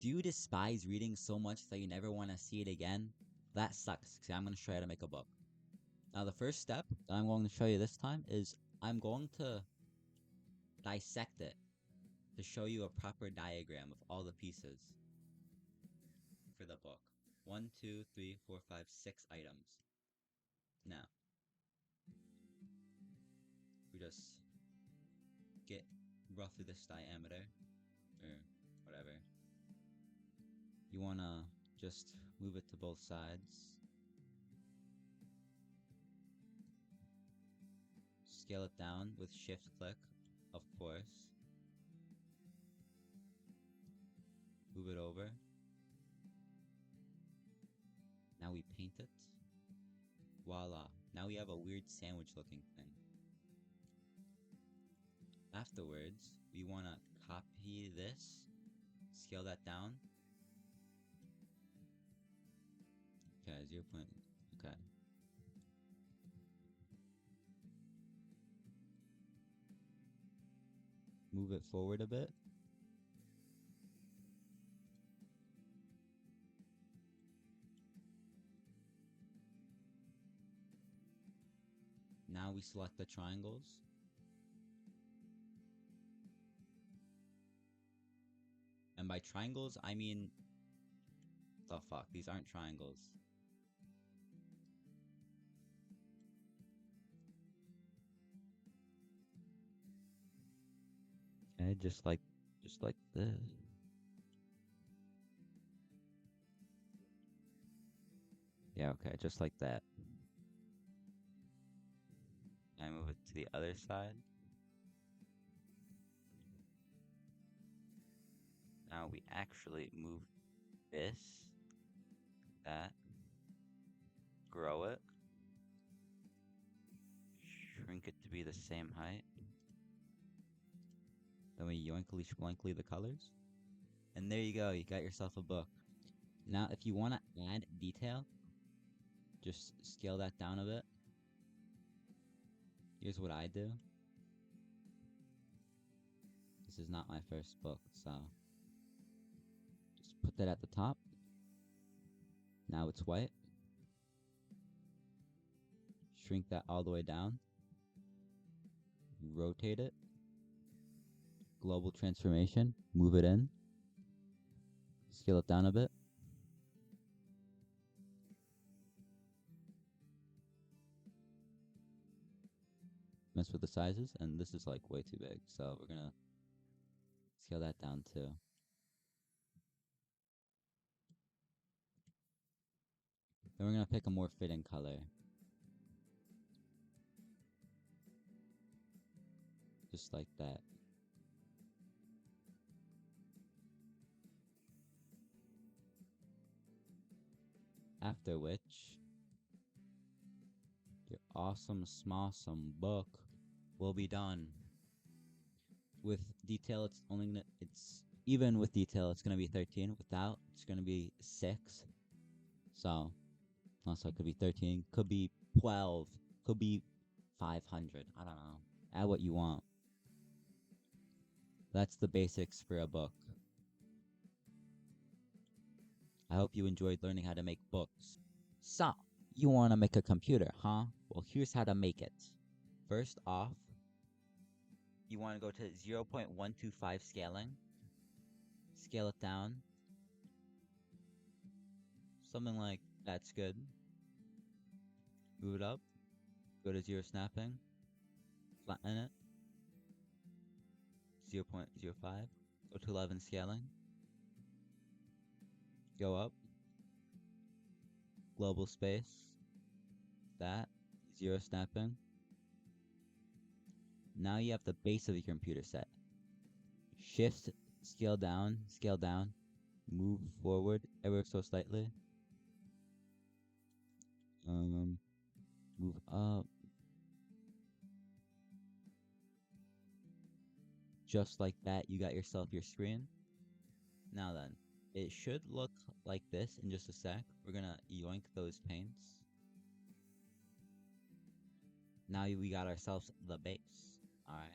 Do you despise reading so much that you never want to see it again? That sucks, because I'm going to show you how to make a book. Now, the first step that I'm going to show you this time is I'm going to dissect it to show you a proper diagram of all the pieces for the book. 1, 2, 3, 4, 5, 6 items. Now, we just get roughly this diameter, or whatever. You want to just move it to both sides. Scale it down with shift click, of course. Move it over. Now we paint it. Voila. Now we have a weird sandwich looking thing. Afterwards, we want to copy this, scale that down. Okay, 0. Okay. Move it forward a bit. Now we select the triangles. And by triangles, I mean, the fuck, these aren't triangles. Okay, just like this. Yeah, okay, just like that. I move it to the other side. Now we actually move this, that, grow it, shrink it to be the same height. Then we yoinkly splankly the colors. And there you go, you got yourself a book. Now if you want to add detail, just scale that down a bit. Here's what I do. This is not my first book, so just put that at the top. Now it's white. Shrink that all the way down. Rotate it. Global transformation. Move it in. Scale it down a bit. Mess with the sizes, and this is like way too big, so we're gonna scale that down too. Then we're gonna pick a more fitting color. Just like that. After which, your awesome smossome book will be done. With detail, even with detail, it's gonna be 13. Without, it's gonna be 6. So, also it could be 13, could be 12, could be 500. I don't know. Add what you want. That's the basics for a book. I hope you enjoyed learning how to make books. So, you want to make a computer, huh? Well, here's how to make it. First off, you want to go to 0.125 scaling. Scale it down. Something like that's good. Move it up. Go to 0 snapping. Flatten it. 0.05. Go to 11 scaling. Go up. Global space. That. 0 snapping. Now you have the base of your computer set. Shift, scale down, move forward ever so slightly. Move up. Just like that, you got yourself your screen. Now then, it should look like this in just a sec. We're gonna yoink those paints. Now we got ourselves the base. Alright.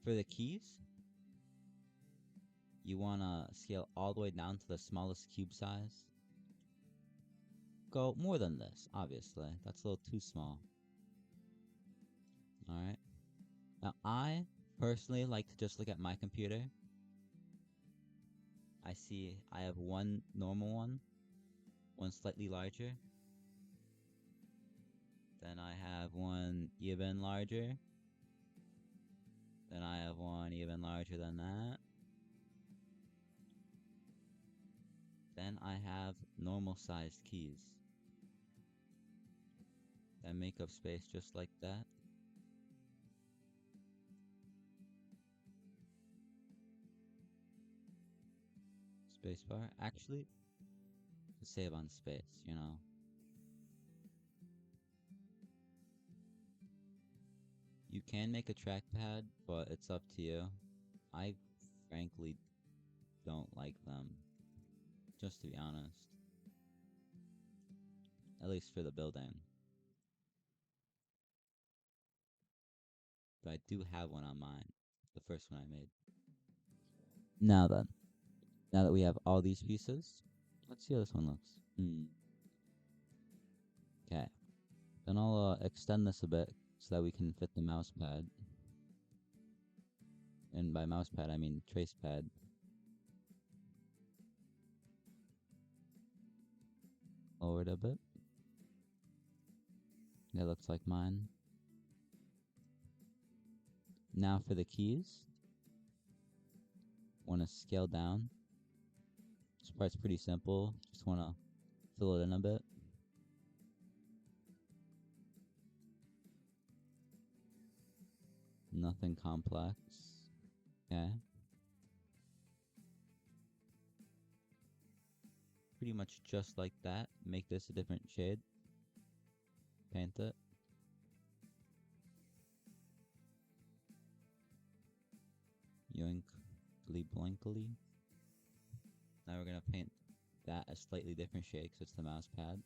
For the keys, you want to scale all the way down to the smallest cube size. Go more than this, obviously. That's a little too small. Alright. Now, I personally like to just look at my computer. I see I have one normal one slightly larger. Then I have one even larger. Then I have one even larger than that. Then I have normal sized keys that make up space just like that. Spacebar. Actually, to save on space, you know. You can make a trackpad, but it's up to you. I frankly don't like them, just to be honest. At least for the building. But I do have one on mine. The first one I made. Now then. Now that we have all these pieces, let's see how this one looks. Okay. Then I'll extend this a bit so that we can fit the mouse pad. And by mouse pad, I mean trace pad. Lower it a bit. That looks like mine. Now for the keys. Want to scale down. This part's pretty simple. Just want to fill it in a bit. Nothing complex. Okay. Pretty much just like that. Make this a different shade. Paint it. Yoinkly blankly. Now we're gonna paint that a slightly different shade because it's the mouse pad.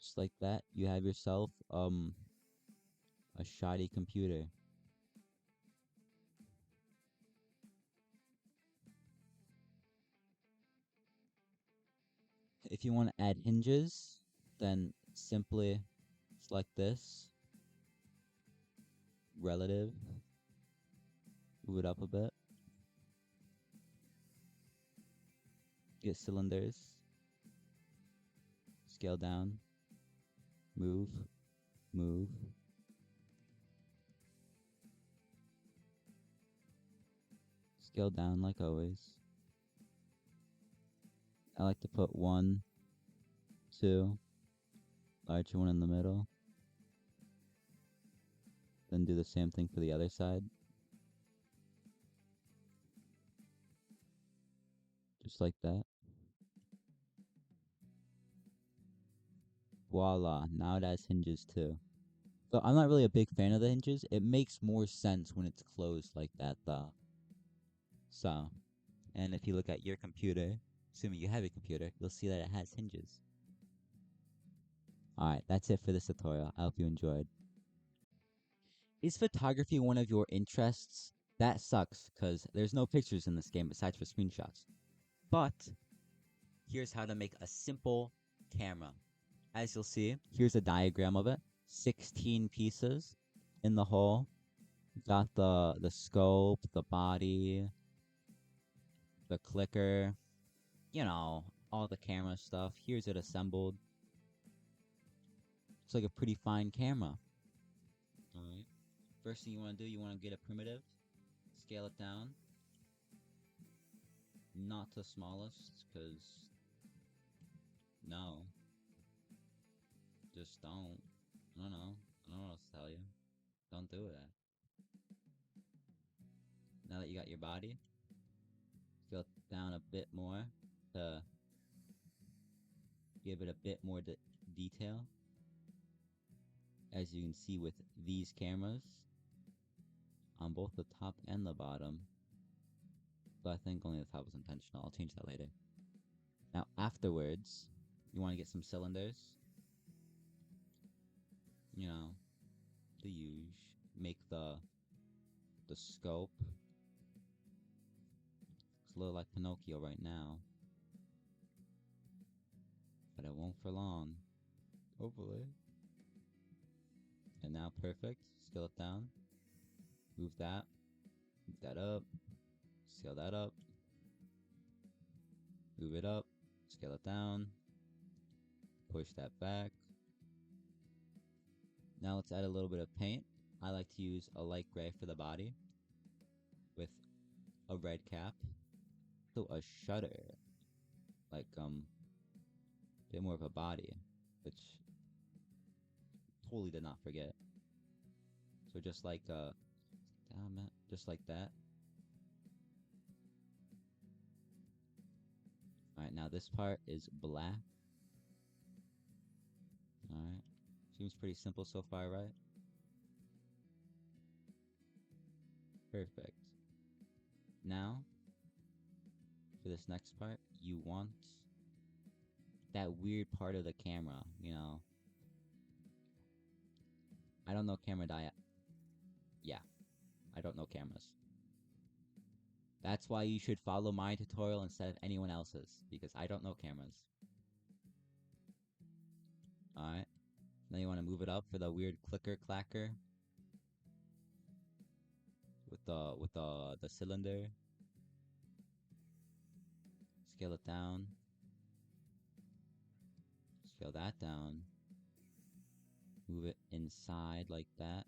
Just like that, you have yourself a shoddy computer. If you want to add hinges, then simply select this, relative, move it up a bit, get cylinders, scale down, move, move, scale down like always. I like to put 1, 2, larger one in the middle. Then do the same thing for the other side. Just like that. Voila, now it has hinges too. So I'm not really a big fan of the hinges. It makes more sense when it's closed like that though. So, and if you look at your computer, assuming you have a computer, you'll see that it has hinges. Alright, that's it for this tutorial. I hope you enjoyed. Is photography one of your interests? That sucks, because there's no pictures in this game besides for screenshots. But, here's how to make a simple camera. As you'll see, here's a diagram of it. 16 pieces in the whole. Got the scope, the body, the clicker, you know, all the camera stuff. Here's it assembled. It's like a pretty fine camera. Alright. First thing you want to do, you want to get a primitive. Scale it down. Not to smallest, because no. Just don't. I don't know. I don't know what else to tell you. Don't do that. Now that you got your body, scale it down a bit more to give it a bit more detail. As you can see with these cameras, on both the top and the bottom. But I think only the top was intentional. I'll change that later. Now afterwards, you want to get some cylinders. You know, the huge. Make the scope. look like Pinocchio right now. But it won't for long. Hopefully. And now perfect. Scale it down. Move that. Move that up. Scale that up. Move it up. Scale it down. Push that back. Now let's add a little bit of paint. I like to use a light gray for the body with a red cap. So a shutter. Like, a bit more of a body, which totally did not forget. So just like, damn it, just like that. Alright, now this part is black. Alright, seems pretty simple so far, right? Perfect. Now, for this next part, you want that weird part of the camera, you know. I don't know yeah, I don't know cameras. That's why you should follow my tutorial instead of anyone else's, because I don't know cameras. Alright. Now you want to move it up for the weird clicker clacker with the cylinder. Scale it down. Scale that down. Move it inside like that.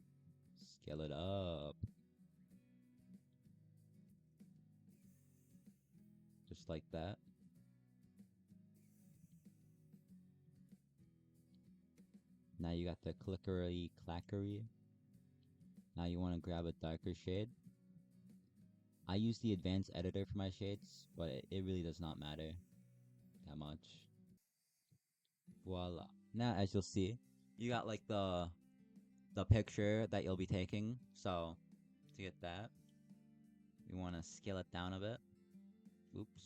Scale it up. Just like that. Now you got the clickery clackery. Now you want to grab a darker shade. I use the advanced editor for my shades, but it really does not matter that much. Voila. Now as you'll see, you got like the picture that you'll be taking. So to get that, we want to scale it down a bit. Oops.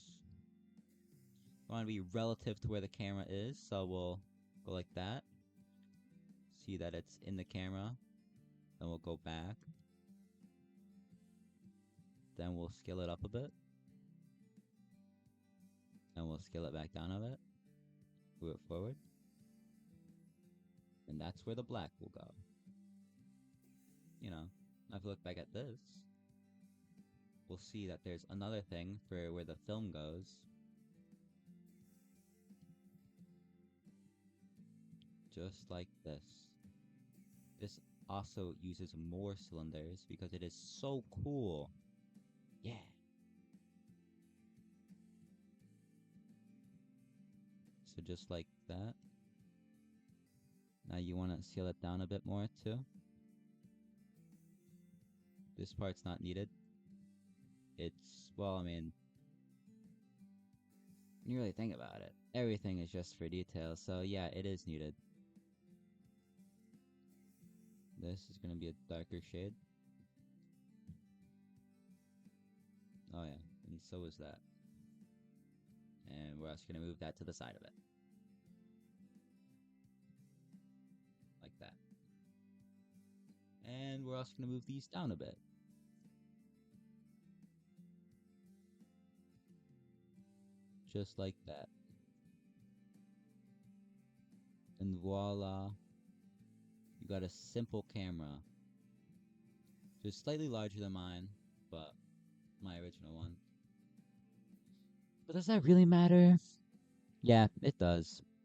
We want to be relative to where the camera is, so we'll go like that. See that it's in the camera. Then we'll go back. Then we'll scale it up a bit. And we'll scale it back down a bit. Move it forward. And that's where the black will go. You know, if we look back at this, we'll see that there's another thing for where the film goes. Just like this. This also uses more cylinders because it is so cool. Yeah. So just like that. Now you want to scale it down a bit more too. This part's not needed. It's, well, I mean, when you really think about it, everything is just for detail, so yeah, it is needed. This is going to be a darker shade. Oh yeah, and so is that. And we're also going to move that to the side of it. Like that. And we're also going to move these down a bit. Just like that. And voila. You got a simple camera. Just slightly larger than mine, but my original one. But does that really matter? Yeah, it does.